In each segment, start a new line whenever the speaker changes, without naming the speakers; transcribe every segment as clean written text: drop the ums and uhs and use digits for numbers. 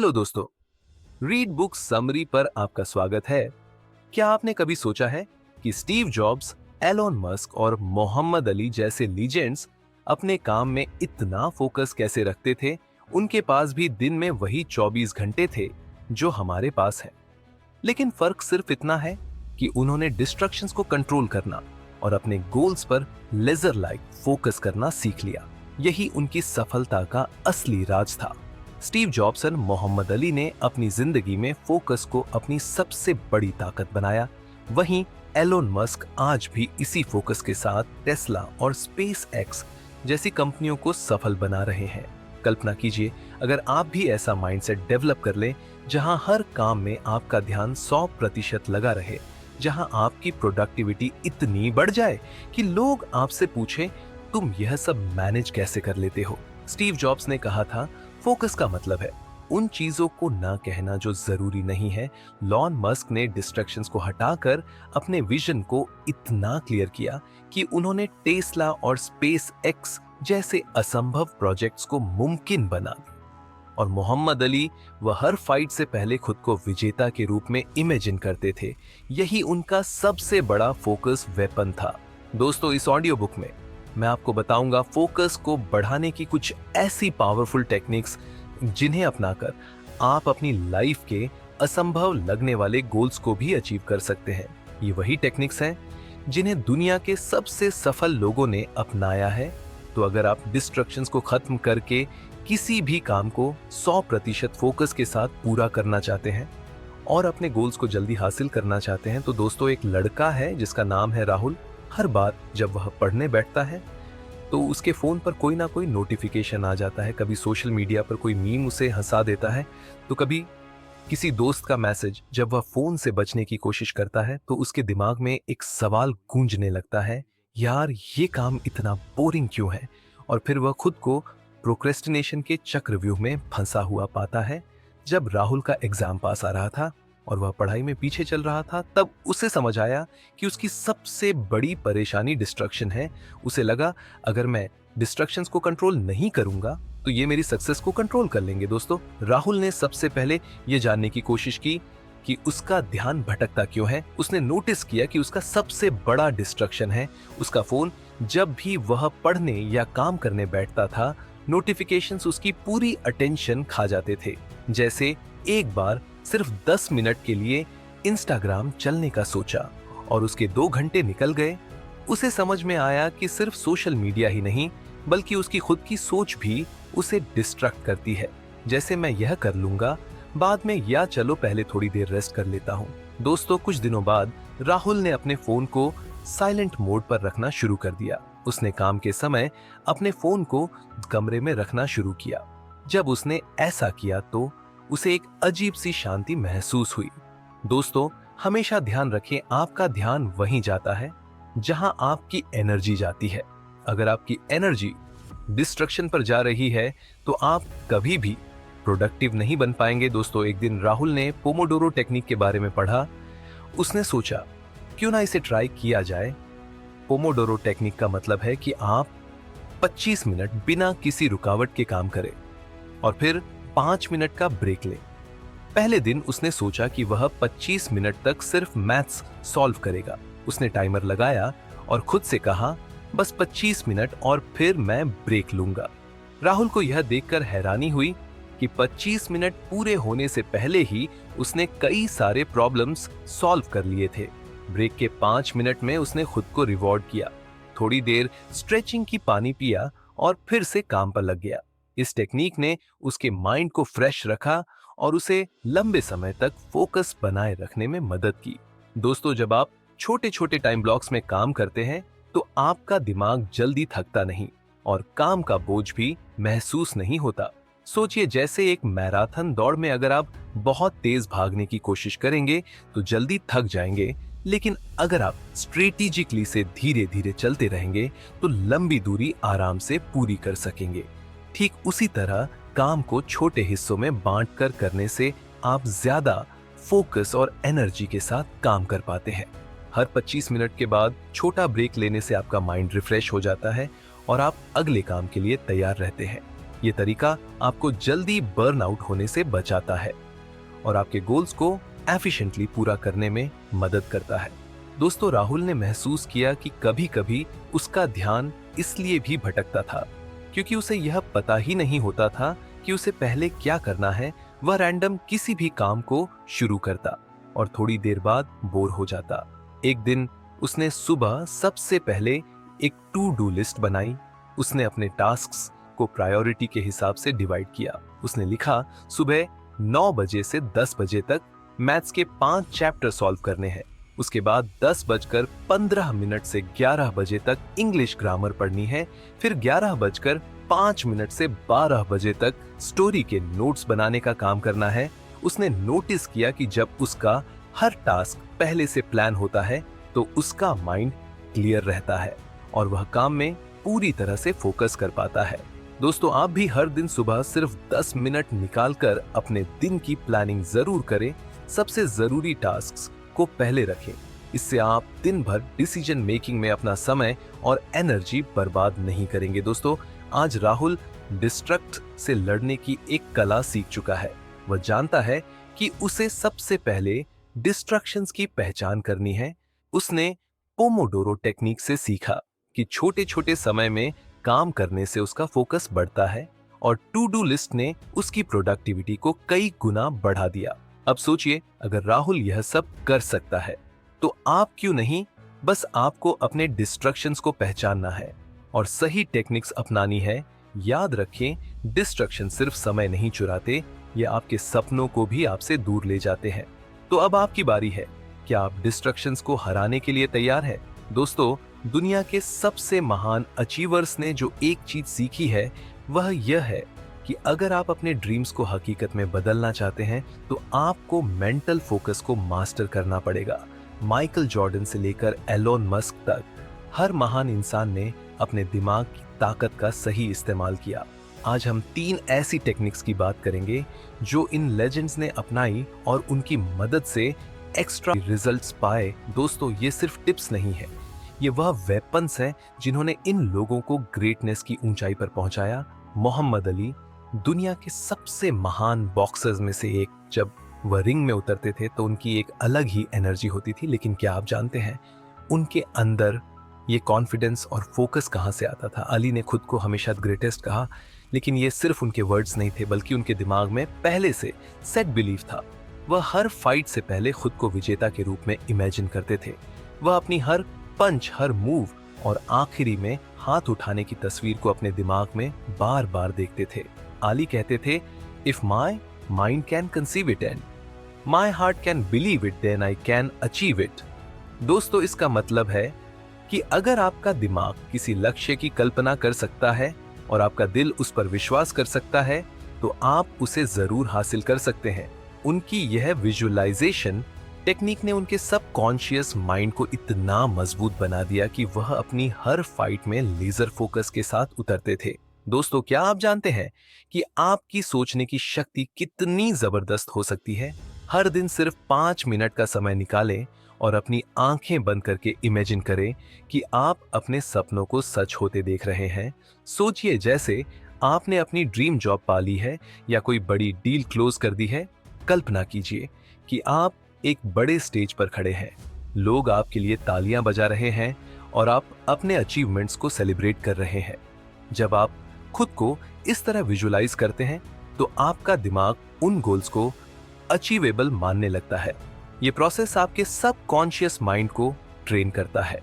Hello दोस्तों, read book summary पर आपका स्वागत है। क्या आपने कभी सोचा है कि स्टीव जॉब्स, एलोन मस्क और मोहम्मद अली जैसे लीजेंड्स अपने काम में इतना फोकस कैसे रखते थे? उनके पास भी दिन में वही 24 घंटे थे जो हमारे पास है, लेकिन फर्क सिर्फ इतना है कि उन्होंने डिस्ट्रक्शंस को कंट्रोल करना और अपने गोल्स पर लेजर लाइक फोकस करना सीख लिया। यही उनकी सफलता का असली राज था। स्टीव जॉब्स और मोहम्मद अली ने अपनी जिंदगी में फोकस को अपनी सबसे बड़ी ताकत बनाया। वहीं एलोन मस्क आज भी इसी फोकस के साथ टेस्ला और स्पेस एक्स जैसी कंपनियों को सफल बना रहे हैं। कल्पना कीजिए, अगर आप भी ऐसा माइंडसेट डेवलप कर लें जहां हर काम में आपका ध्यान 100% लगा रहे, जहां आपकी प्रोडक्टिविटी इतनी बढ़ जाए कि लोग आपसे पूछें, तुम यह सब मैनेज कैसे कर लेते हो? स्टीव जॉब्स ने कहा था, फोकस का मतलब है उन चीजों को ना कहना जो जरूरी नहीं है। लॉन मस्क ने डिस्ट्रैक्शंस को हटाकर अपने विजन को इतना क्लियर किया कि उन्होंने टेस्ला और स्पेस एक्स जैसे असंभव प्रोजेक्ट्स को मुमकिन बना दिया। और मोहम्मद अली, वह हर फाइट से पहले खुद को विजेता के रूप में इमेजिन करते थे। यही उनका सबसे बड़ा फोकस वेपन था। दोस्तों, इस ऑडियो बुक में मैं आपको बताऊंगा फोकस को बढ़ाने की कुछ ऐसी पावरफुल टेक्निक्स जिन्हें अपनाकर आप अपनी लाइफ के असंभव लगने वाले गोल्स को भी अचीव कर सकते हैं। ये वही टेक्निक्स हैं जिन्हें दुनिया के सबसे सफल लोगों ने अपनाया है। तो अगर आप डिस्ट्रक्शंस को खत्म करके किसी भी काम को 100% फोकस के साथ पूरा करना चाहते हैं और अपने गोल्स को जल्दी हासिल करना चाहते हैं, तो दोस्तों, एक लड़का है जिसका नाम है राहुल। हर बार जब वह पढ़ने बैठता है तो उसके फोन पर कोई ना कोई नोटिफिकेशन आ जाता है। कभी सोशल मीडिया पर कोई मीम उसे हंसा देता है, तो कभी किसी दोस्त का मैसेज। जब वह फोन से बचने की कोशिश करता है तो उसके दिमाग में एक सवाल गूंजने लगता है, यार ये काम इतना बोरिंग क्यों है? और फिर वह खुद को प्रोक्रेस्टिनेशन के चक्रव्यूह में फंसा हुआ पाता है। जब राहुल का एग्जाम पास आ रहा था और वह पढ़ाई में पीछे चल रहा था, तब उसे समझ आया कि उसकी सबसे बड़ी परेशानी डिस्ट्रक्शन है। उसे लगा, अगर मैं डिस्ट्रक्शंस को कंट्रोल नहीं करूंगा तो ये मेरी सक्सेस को कंट्रोल कर लेंगे। दोस्तों, राहुल ने सबसे पहले ये जानने की कोशिश की कि उसका ध्यान भटकता क्यों है। उसने नोटिस किया कि उसका सबसे बड़ा डिस्ट्रक्शन है उसका फोन। जब भी वह पढ़ने या काम करने बैठता था, नोटिफिकेशंस उसकी पूरी अटेंशन खा जाते थे। जैसे एक बार सिर्फ 10 मिनट के लिए इंस्टाग्राम चलने का सोचा और उसके 2 घंटे निकल गए। उसे समझ में आया कि सिर्फ सोशल मीडिया ही नहीं बल्कि उसकी खुद की सोच भी उसे डिस्ट्रैक्ट करती है। जैसे मैं यह कर लूंगा बाद में, या चलो पहले थोड़ी देर रेस्ट कर लेता हूँ। दोस्तों, कुछ दिनों बाद राहुल ने अपने फोन को साइलेंट मोड पर रखना शुरू कर दिया। उसने काम के समय अपने फोन को कमरे में रखना शुरू किया। जब उसने ऐसा किया तो उसे एक अजीब सी शांति महसूस हुई। दोस्तों, हमेशा ध्यान रखें, आपका ध्यान वहीं जाता है जहां आपकी एनर्जी जाती है। अगर आपकी एनर्जी डिस्ट्रक्शन पर जा रही है तो आप कभी भी प्रोडक्टिव नहीं बन पाएंगे। दोस्तों, एक दिन राहुल ने पोमोडोरो टेक्निक के बारे में पढ़ा। उसने सोचा, क्यों ना इसे ट्राई किया जाए। पोमोडोरो टेक्निक का मतलब है कि आप 25 मिनट बिना किसी रुकावट के काम करें और फिर 5 मिनट का ब्रेक ले। पहले दिन उसने सोचा कि वह 25 मिनट तक सिर्फ मैथ्स सॉल्व करेगा। उसने टाइमर लगाया और खुद से कहा, बस 25 मिनट और फिर मैं ब्रेक लूंगा। राहुल को यह देखकर हैरानी हुई कि 25 मिनट पूरे होने से पहले ही उसने कई सारे प्रॉब्लम्स सॉल्व कर लिए थे। ब्रेक के 5 मिनट में उसने खुद को रिवॉर्ड किया, थोड़ी देर स्ट्रेचिंग की, पानी पिया और फिर से काम पर लग गया। इस टेक्निक ने उसके माइंड को फ्रेश रखा और उसे लंबे समय तक फोकस बनाए रखने में मदद की। दोस्तों, जब आप छोटे छोटे टाइम ब्लॉक्स में काम करते हैं तो आपका दिमाग जल्दी थकता नहीं और काम का बोझ भी महसूस नहीं होता। सोचिए, जैसे एक मैराथन दौड़ में अगर आप बहुत तेज भागने की कोशिश करेंगे तो जल्दी थक जाएंगे, लेकिन अगर आप स्ट्रेटेजिकली से धीरे धीरे चलते रहेंगे तो लंबी दूरी आराम से पूरी कर सकेंगे। ठीक उसी तरह काम को छोटे हिस्सों में बांटकर करने से आप ज्यादा फोकस और एनर्जी के साथ काम कर पाते हैं। हर 25 मिनट के बाद छोटा ब्रेक लेने से आपका माइंड रिफ्रेश हो जाता है और आप अगले काम के लिए तैयार रहते हैं। ये तरीका आपको जल्दी बर्न आउट होने से बचाता है और आपके गोल्स को एफिशिएंटली पूरा करने में मदद करता है। दोस्तों, राहुल ने महसूस किया कि कभी-कभी उसका ध्यान इसलिए भी भटकता था क्योंकि उसे यह पता ही नहीं होता था कि उसे पहले क्या करना है। वह रैंडम किसी भी काम को शुरू करता और थोड़ी देर बाद बोर हो जाता। एक दिन उसने सुबह सबसे पहले एक टू डू लिस्ट बनाई। उसने अपने टास्क्स को प्रायोरिटी के हिसाब से डिवाइड किया। उसने लिखा, सुबह 9 बजे से 10 बजे तक मैथ्स के 5 चैप्टर सॉल्व करने हैं। उसके बाद 10:15 से 11 बजे तक इंग्लिश ग्रामर पढ़नी है। फिर 11:05 से 12 बजे तक स्टोरी के नोट्स बनाने का काम करना है। उसने नोटिस किया कि जब उसका हर टास्क पहले से प्लान होता है तो उसका माइंड क्लियर रहता है और वह काम में पूरी तरह से फोकस कर पाता है। दोस्तों, आप भी हर दिन सुबह सिर्फ 10 मिनट निकालकर अपने दिन की प्लानिंग जरूर करें। सबसे जरूरी टास्क्स को पहले रखें। इससे आप दिन भर डिसीजन मेकिंग में अपना समय और एनर्जी बर्बाद नहीं करेंगे। दोस्तों, आज राहुल डिस्ट्रैक्ट से लड़ने की एक कला सीख चुका है। वह जानता है कि उसे सबसे पहले डिस्ट्रैक्शंस की पहचान करनी है। उसने पोमोडोरो टेक्निक से सीखा कि छोटे छोटे समय में काम करने से उसका फोकस बढ़ता है और टू डू लिस्ट ने उसकी प्रोडक्टिविटी को कई गुना बढ़ा दिया। अब सोचिए, अगर राहुल यह सब कर सकता है तो आप क्यों नहीं? बस आपको अपने डिस्ट्रैक्शंस को पहचानना है और सही टेक्निक्स अपनानी है। याद रखें, डिस्ट्रैक्शन सिर्फ समय नहीं चुराते, ये आपके सपनों को भी आपसे दूर ले जाते हैं। तो अब आपकी बारी है। क्या आप डिस्ट्रैक्शंस को हराने के लिए तैयार है? दोस्तों, दुनिया के सबसे महान अचीवर्स ने जो एक चीज सीखी है वह यह है कि अगर आप अपने ड्रीम्स को हकीकत में बदलना चाहते हैं तो आपको मेंटल फोकस को मास्टर करना पड़ेगा। माइकल जॉर्डन से लेकर एलोन मस्क तक हर महान इंसान ने अपने दिमाग की ताकत का सही इस्तेमाल किया। आज हम 3 ऐसी टेक्निक्स की बात करेंगे जो इन लेजेंड्स ने अपनाई और उनकी मदद से एक्स्ट्रा रिजल्ट्स पाए। दोस्तों, ये सिर्फ टिप्स नहीं है, ये वह वेपन्स हैं जिन्होंने इन लोगों को ग्रेटनेस की ऊंचाई पर पहुंचाया। मोहम्मद अली, दुनिया के सबसे महान बॉक्सर्स में से एक, जब वह रिंग में उतरते थे तो उनकी एक अलग ही एनर्जी होती थी। लेकिन क्या आप जानते हैं उनके अंदर ये कॉन्फिडेंस और फोकस कहाँ से आता था? अली ने खुद को हमेशा ग्रेटेस्ट कहा, लेकिन ये सिर्फ उनके वर्ड्स नहीं थे, बल्कि उनके दिमाग में पहले से सेट बिलीफ था। वह हर फाइट से पहले खुद को विजेता के रूप में इमेजिन करते थे। वह अपनी हर पंच, हर मूव और आखिरी में हाथ उठाने की तस्वीर को अपने दिमाग में बार बार देखते थे। अली कहते थे, if my mind can conceive it and my heart can believe it, then I can achieve it. दोस्तों, इसका मतलब है कि अगर आपका दिमाग किसी लक्ष्य की कल्पना कर सकता है और आपका दिल उस पर विश्वास कर सकता है तो आप उसे जरूर हासिल कर सकते हैं। उनकी यह विजुअलाइजेशन टेक्निक ने उनके सबकॉन्शियस माइंड को इतना मजबूत बना दिया कि वह अपनी हर फाइट में लेजर फोकस के साथ उतरते थे। दोस्तों, क्या आप जानते हैं कि आपकी सोचने की शक्ति कितनी जबरदस्त हो सकती है? हर दिन सिर्फ 5 मिनट का समय निकालें और अपनी आंखें बंद करके इमेजिन करें कि आप अपने सपनों को सच होते देख रहे हैं। सोचिए जैसे आपने अपनी ड्रीम जॉब पा ली है या कोई बड़ी डील क्लोज कर दी है। कल्पना कीजिए कि आप एक बड़े स्टेज पर खड़े हैं, लोग आपके लिए तालियां बजा रहे हैं और आप अपने अचीवमेंट्स को सेलिब्रेट कर रहे हैं। जब आप खुद को इस तरह विजुअलाइज करते हैं तो आपका दिमाग उन गोल्स को अचीवेबल मानने लगता है। ये प्रोसेस आपके सबकॉन्शियस माइंड को ट्रेन करता है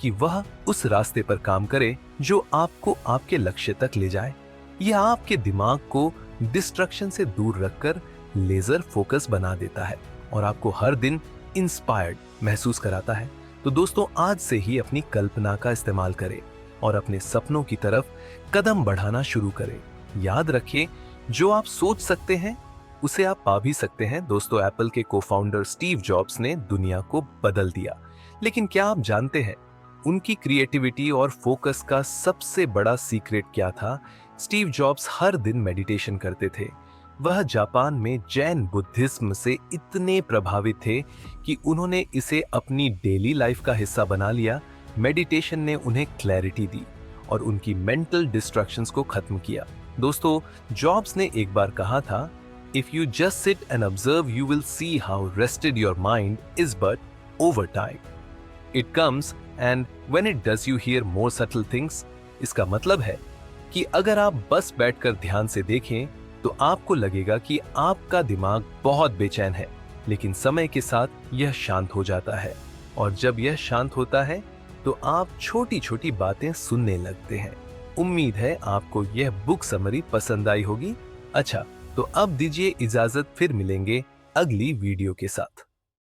कि वह उस रास्ते पर काम करे जो आपको आपके लक्ष्य तक ले जाए। यह आपके दिमाग को डिस्ट्रैक्शन से दूर रखकर लेजर फोकस बना देता है और आपको हर दिन इंस्पायर्ड महसूस कराता है। तो दोस्तों, आज से ही अपनी कल्पना का इस्तेमाल करें और अपने सपनों की तरफ कदम बढ़ाना शुरू करें। याद रखिए, जो आप सोच सकते हैं उसे आप पा भी सकते हैं। दोस्तों, एप्पल के को-फाउंडर स्टीव जॉब्स ने दुनिया को बदल दिया, लेकिन क्या आप जानते हैं उनकी क्रिएटिविटी और फोकस का सबसे बड़ा सीक्रेट क्या था? स्टीव जॉब्स हर दिन मेडिटेशन करते थे। वह जापान में जैन बुद्धिज्म से इतने प्रभावित थे कि उन्होंने इसे अपनी डेली लाइफ का हिस्सा बना लिया। मेडिटेशन ने उन्हें क्लैरिटी दी और उनकी मेंटल डिस्ट्रैक्शंस को खत्म किया। दोस्तों, जॉब्स ने एक बार कहा था, if you just sit and observe you will see how rested your mind is, but over time it comes and when it does you here more subtle things. इसका मतलब है कि अगर आप बस बैठकर ध्यान से देखें तो आपको लगेगा कि आपका दिमाग बहुत बेचैन है, लेकिन समय के साथ यह शांत हो जाता है, और जब यह शांत होता है तो आप छोटी छोटी बातें सुनने लगते हैं। उम्मीद है आपको यह बुक समरी पसंद आई होगी। अच्छा, तो अब दीजिए इजाजत, फिर मिलेंगे अगली वीडियो के साथ।